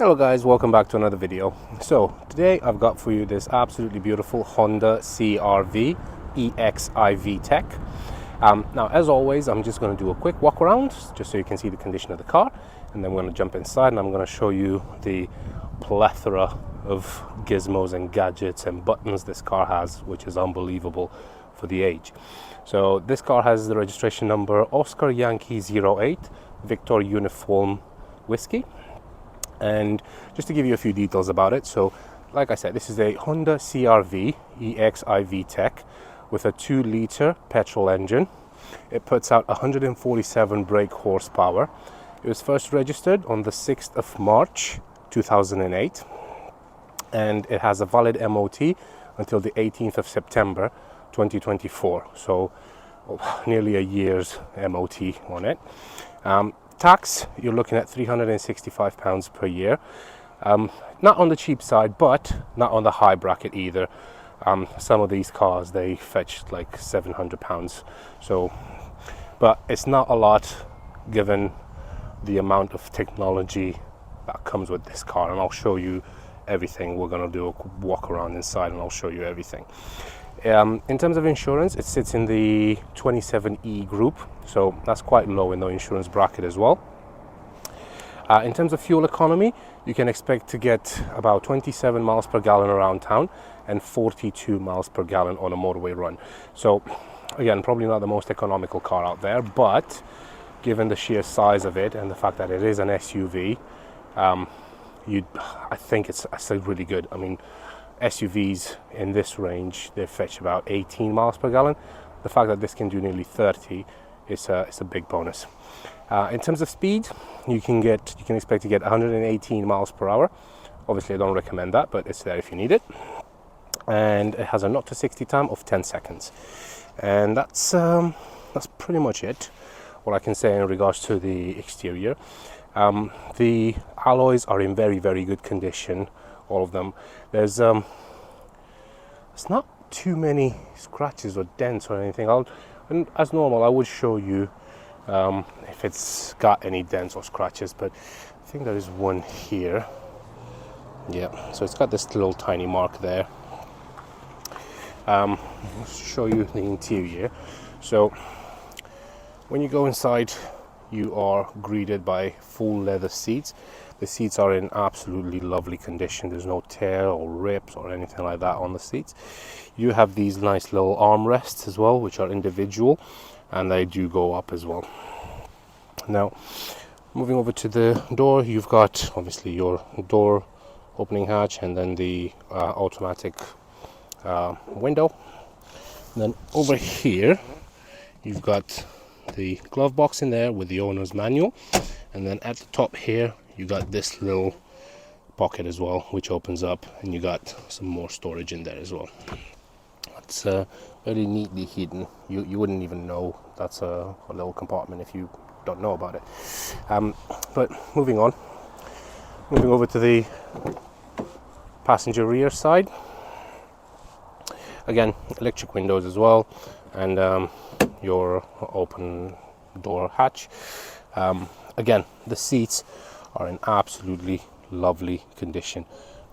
Hello guys, welcome back to another video. So today I've got for you this absolutely beautiful Honda CR-V EX I-Vtec. Now as always, I'm just going to do a quick walk around just so you can see the condition of the car, and then we're going to jump inside and I'm going to show you the plethora of gizmos and gadgets and buttons this car has, which is unbelievable for the age. So this car has the registration number Oscar Yankee 08 Victor Uniform Whiskey. And just to give you a few details about it, so like I said, this is a Honda CR-V EX I-Vtec with a 2-liter petrol engine. It puts out 147 brake horsepower. It was first registered on the 6th of March 2008, and it has a valid MOT until the 18th of September 2024, so nearly a year's MOT on it. Tax, you're looking at £365 per year. Not on the cheap side, but not on the high bracket either. Some of these cars, they fetch like £700. So, but it's not a lot given the amount of technology that comes with this car, and I'll show you everything. We're going to do a walk around inside and I'll show you everything. In terms of insurance, it sits in the 27E group, so that's quite low in the insurance bracket as well. In terms of fuel economy, you can expect to get about 27 miles per gallon around town and 42 miles per gallon on a motorway run. So again, probably not the most economical car out there, but given the sheer size of it and the fact that it is an SUV, I think it's really good. I mean, SUVs in this range, they fetch about 18 miles per gallon. The fact that this can do nearly 30 is a big bonus. In terms of speed, you can expect to get 118 miles per hour. Obviously, I don't recommend that, but it's there if you need it. And it has a 0 to 60 time of 10 seconds. And that's pretty much it. What I can say in regards to the exterior. The alloys are in very, very good condition. All of them. There's it's not too many scratches or dents or anything. And as normal, I would show you if it's got any dents or scratches, but I think there is one here. Yeah, so it's got this little tiny mark there. I'll show you the interior. So when you go inside, you are greeted by full leather seats. The seats are in absolutely lovely condition. There's no tear or rips or anything like that on the seats. You have these nice little armrests as well, which are individual, and they do go up as well. Now, moving over to the door, you've got obviously your door opening hatch and then the automatic window. And then over here, you've got the glove box in there with the owner's manual, and then at the top here you got this little pocket as well, which opens up, and you got some more storage in there as well. It's very neatly hidden. You wouldn't even know that's a little compartment if you don't know about it. But moving over to the passenger rear side. Again, electric windows as well, and your open door hatch. Again, the seats are in absolutely lovely condition.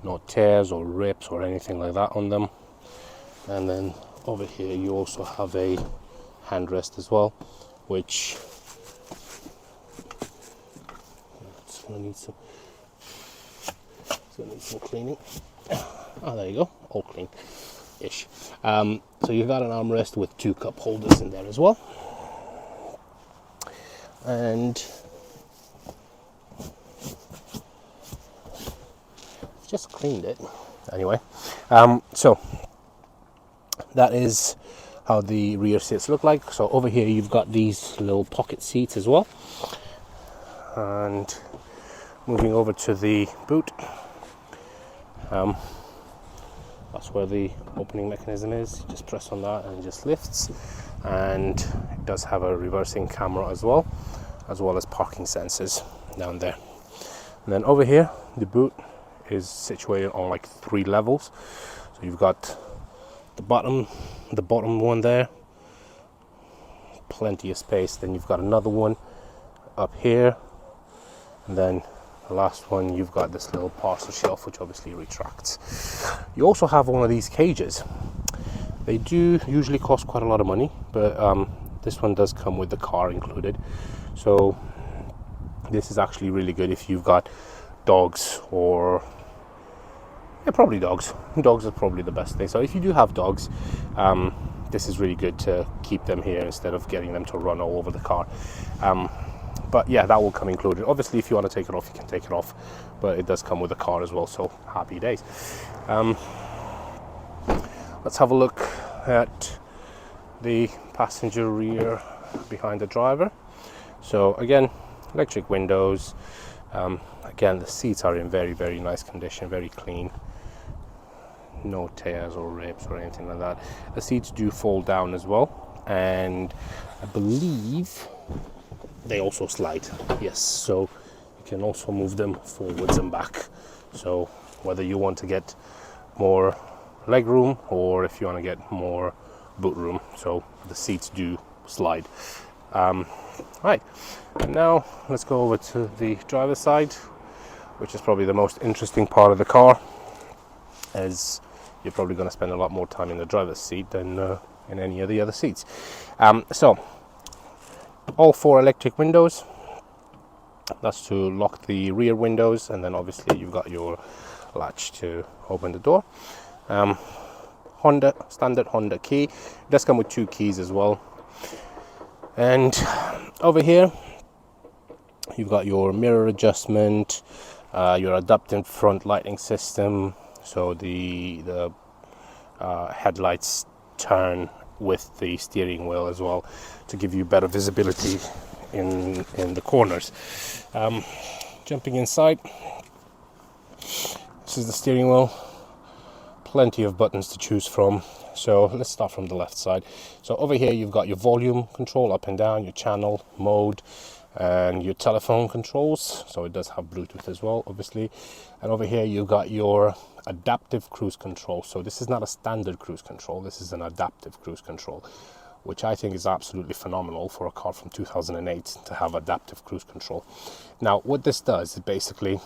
No tears or rips or anything like that on them. And then over here you also have a handrest as well, which it's gonna need some cleaning. Oh, there you go, all clean-ish. So you've got an armrest with 2 cup holders in there as well. And just cleaned it anyway. So that is how the rear seats look like. So over here you've got these little pocket seats as well. And moving over to the boot, that's where the opening mechanism is. You just press on that and it just lifts, and it does have a reversing camera as well as parking sensors down there. And then over here, the boot is situated on like 3 levels. So you've got the bottom one there, plenty of space. Then you've got another one up here, and then The last one, you've got this little parcel shelf, which obviously retracts. You also have one of these cages. They do usually cost quite a lot of money, but this one does come with the car included. So this is actually really good if you've got dogs, or probably dogs. Dogs are probably the best thing. So if you do have dogs, this is really good to keep them here instead of getting them to run all over the car. But yeah, that will come included. Obviously, if you want to take it off, you can take it off, but it does come with a car as well, so happy days. Let's have a look at the passenger rear behind the driver. So again, electric windows. Again, the seats are in very, very nice condition, very clean. No tears or rips or anything like that. The seats do fold down as well, and I believe they also slide. Yes, so you can also move them forwards and back. So whether you want to get more leg room or if you want to get more boot room, so the seats do slide. Right, and now let's go over to the driver's side, which is probably the most interesting part of the car, as you're probably going to spend a lot more time in the driver's seat than in any of the other seats. So all 4 electric windows. That's to lock the rear windows, and then obviously you've got your latch to open the door. Standard Honda key. It does come with 2 keys as well. And over here you've got your mirror adjustment, your adaptive front lighting system, so the headlights turn with the steering wheel as well to give you better visibility in the corners. Jumping inside, this is the steering wheel. Plenty of buttons to choose from. So let's start from the left side. So over here you've got your volume control up and down, your channel, mode, and your telephone controls. So it does have Bluetooth as well, obviously. And over here you've got your adaptive cruise control. So this is not a standard cruise control, this is an adaptive cruise control, which I think is absolutely phenomenal for a car from 2008 to have adaptive cruise control. Now what this does is basically,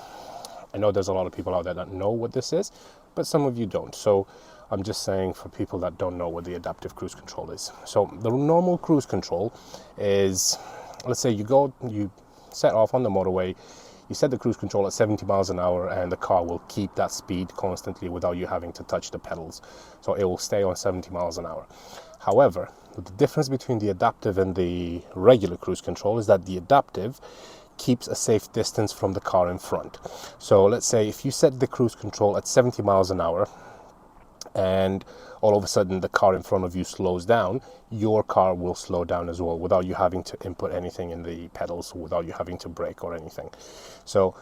I know there's a lot of people out there that know what this is, but some of you don't. So I'm just saying for people that don't know what the adaptive cruise control is. So the normal cruise control is, let's say you set off on the motorway, you set the cruise control at 70 miles an hour, and the car will keep that speed constantly without you having to touch the pedals. So it will stay on 70 miles an hour. However, the difference between the adaptive and the regular cruise control is that the adaptive keeps a safe distance from the car in front. So let's say if you set the cruise control at 70 miles an hour and all of a sudden the car in front of you slows down, your car will slow down as well without you having to input anything in the pedals, without you having to brake or anything. So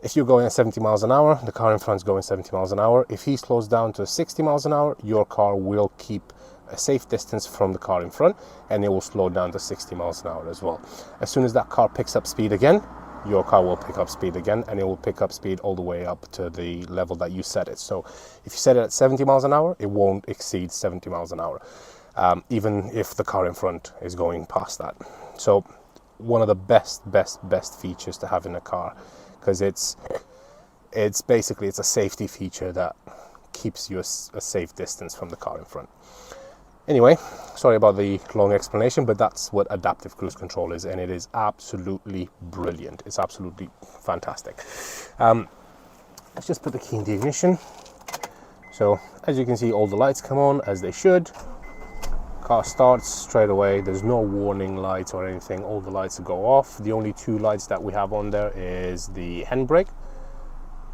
if you're going at 70 miles an hour, the car in front is going 70 miles an hour. If he slows down to 60 miles an hour, your car will keep a safe distance from the car in front, and it will slow down to 60 miles an hour as well. As soon as that car picks up speed again, your car will pick up speed again, and it will pick up speed all the way up to the level that you set it. So if you set it at 70 miles an hour, it won't exceed 70 miles an hour, even if the car in front is going past that. So one of the best features to have in a car, because it's basically a safety feature that keeps you a safe distance from the car in front. Anyway, sorry about the long explanation, but that's what adaptive cruise control is, and it is absolutely brilliant. It's absolutely fantastic. Let's just put the key in the ignition. So as you can see, all the lights come on as they should. Car starts straight away. There's no warning lights or anything. All the lights go off. The only 2 lights that we have on there is the handbrake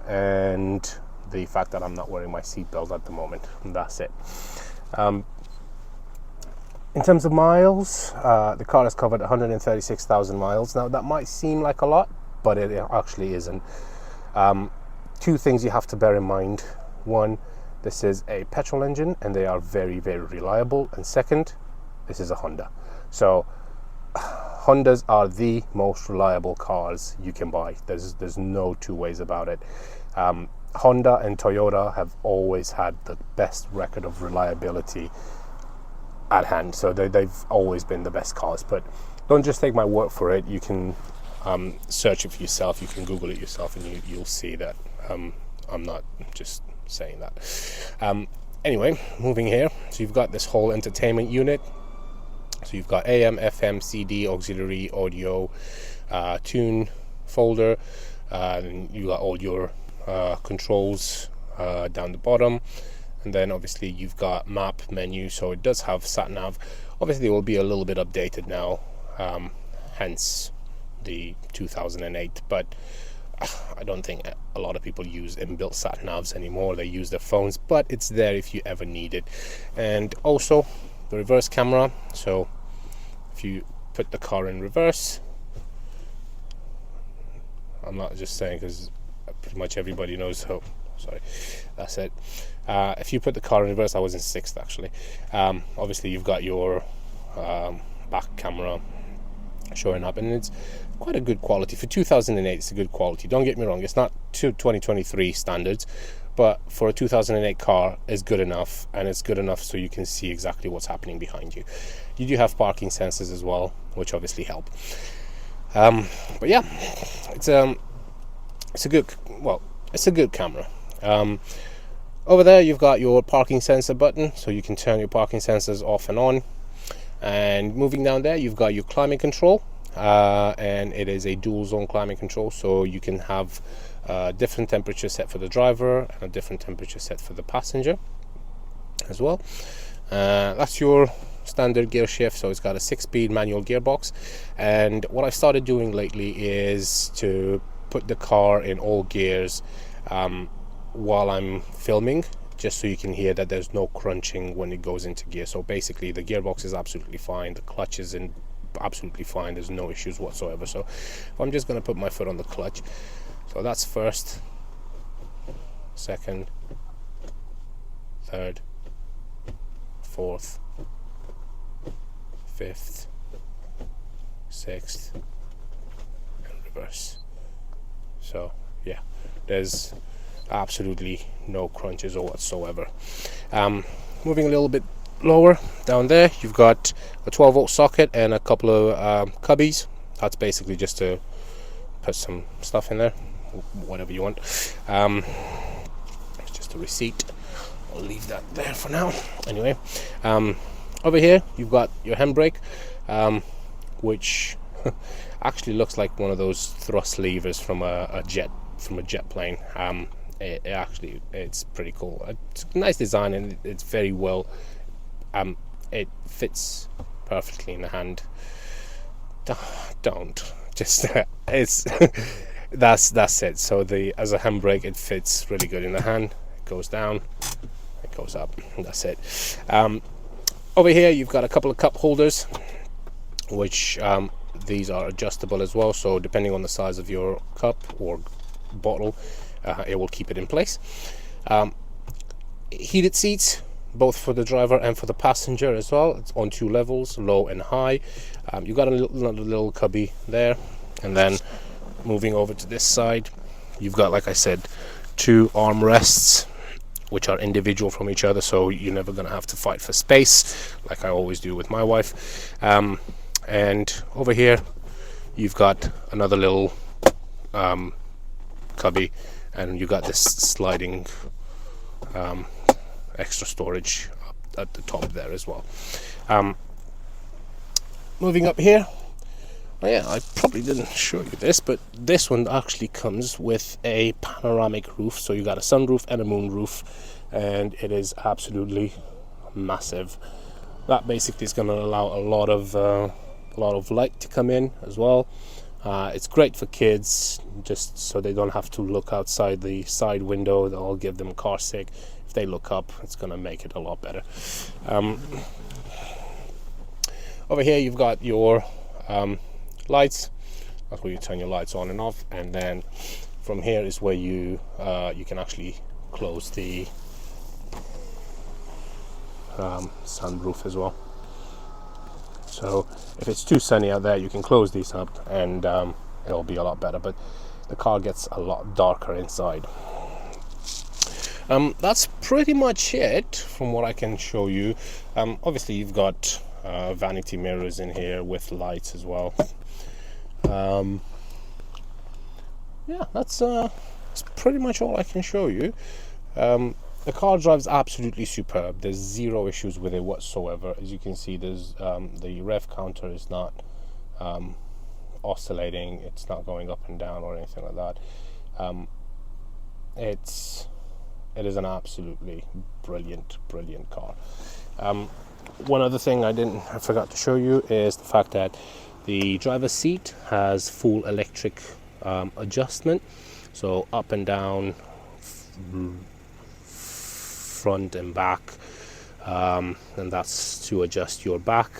and the fact that I'm not wearing my seatbelt at the moment, and that's it. In terms of miles, the car has covered 136,000 miles. Now that might seem like a lot, but it actually isn't. 2 things you have to bear in mind. One, this is a petrol engine and they are very, very reliable. And second, this is a Honda. So Hondas are the most reliable cars you can buy. There's no 2 ways about it. Honda and Toyota have always had the best record of reliability at hand, so they've always been the best cars. But don't just take my word for it. You can search it for yourself. You can Google it yourself, and you'll see that I'm not just saying that. Anyway, moving here, so you've got this whole entertainment unit. So you've got AM, FM, CD, auxiliary, audio, tune folder, and you got all your controls down the bottom, and then obviously you've got map menu. So it does have sat nav. Obviously it will be a little bit updated now, hence the 2008, but I don't think a lot of people use inbuilt sat navs anymore. They use their phones, but it's there if you ever need it. And also the reverse camera. So if you put the car in reverse, I'm not just saying because pretty much everybody knows how. Sorry, that's it. If you put the car in reverse, I was in sixth actually. Obviously you've got your back camera showing up, and it's quite a good quality for 2008. It's a good quality, don't get me wrong, it's not to 2023 standards, but for a 2008 car it's good enough, and it's good enough so you can see exactly what's happening behind you. You do have parking sensors as well, which obviously help. But yeah, it's a good camera. Over there you've got your parking sensor button, so you can turn your parking sensors off and on. And moving down there, you've got your climate control, and it is a dual zone climate control, so you can have a different temperature set for the driver and a different temperature set for the passenger as well. That's your standard gear shift, so it's got a 6-speed manual gearbox. And what I've started doing lately is to put the car in all gears while I'm filming, just so you can hear that there's no crunching when it goes into gear. So basically the gearbox is absolutely fine, the clutch is in absolutely fine, there's no issues whatsoever. So if I'm just going to put my foot on the clutch, so that's first, second, third, fourth, fifth, sixth, and reverse. So yeah, there's absolutely no crunches or whatsoever. Moving a little bit lower down there, you've got a 12-volt socket and a couple of cubbies. That's basically just to put some stuff in there, whatever you want. It's just a receipt. I'll leave that there for now. Anyway, over here you've got your handbrake, which actually looks like one of those thrust levers from a jet plane. It's pretty cool. It's a nice design, and it's very well. It fits perfectly in the hand. Don't just it's that's it. So as a handbrake, it fits really good in the hand. It goes down, it goes up, and that's it. Over here you've got a couple of cup holders, which these are adjustable as well. So depending on the size of your cup or bottle, it will keep it in place. Heated seats, both for the driver and for the passenger as well. It's on 2 levels, low and high. You've got another little cubby there, and then moving over to this side, you've got, like I said, 2 armrests, which are individual from each other, so you're never going to have to fight for space like I always do with my wife. And over here you've got another little cubby, and you got this sliding extra storage up at the top there as well. Moving up here, oh yeah, I probably didn't show you this, but this one actually comes with a panoramic roof. So you got a sunroof and a moonroof, and it is absolutely massive. That basically is going to allow a lot of light to come in as well. It's great for kids, just so they don't have to look outside the side window. That'll give them car sick. If they look up, it's going to make it a lot better. Over here you've got your lights. That's where you turn your lights on and off, and then from here is where you can actually close the sunroof as well. So if it's too sunny out there, you can close these up, and it'll be a lot better, but the car gets a lot darker inside. That's pretty much it from what I can show you. Obviously you've got vanity mirrors in here with lights as well. yeah, that's pretty much all I can show you. The car drives absolutely superb. There's zero issues with it whatsoever. As you can see, there's the rev counter is not oscillating. It's not going up and down or anything like that. It is an absolutely brilliant car. One other thing I forgot to show you is the fact that the driver's seat has full electric adjustment, so up and down, front and back, and that's to adjust your back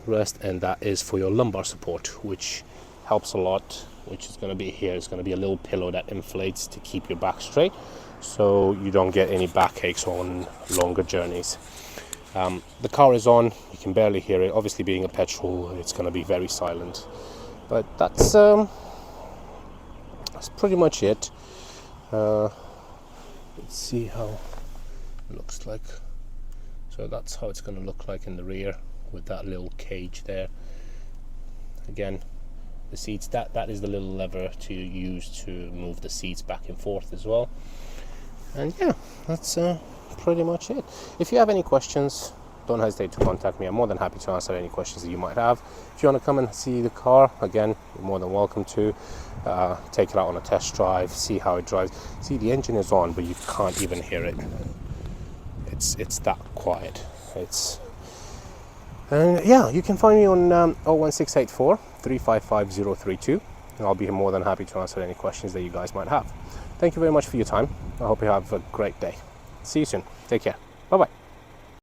rest, and that is for your lumbar support, which helps a lot, which is going to be here. It's going to be a little pillow that inflates to keep your back straight, so you don't get any backaches on longer journeys. The car is on, you can barely hear it. Obviously, being a petrol, it's going to be very silent, but that's pretty much it. Let's see how it looks like. So that's how it's going to look like in the rear with that little cage there. Again, the seats, that is the little lever to use to move the seats back and forth as well. And yeah, that's pretty much it. If you have any questions, don't hesitate to contact me. I'm more than happy to answer any questions that you might have. If you want to come and see the car, again, you're more than welcome to. Take it out on a test drive, see how it drives. See, the engine is on, but you can't even hear it. It's that quiet. And yeah, you can find me on 01684 355 032, and I'll be more than happy to answer any questions that you guys might have. Thank you very much for your time. I hope you have a great day. See you soon. Take care. Bye bye.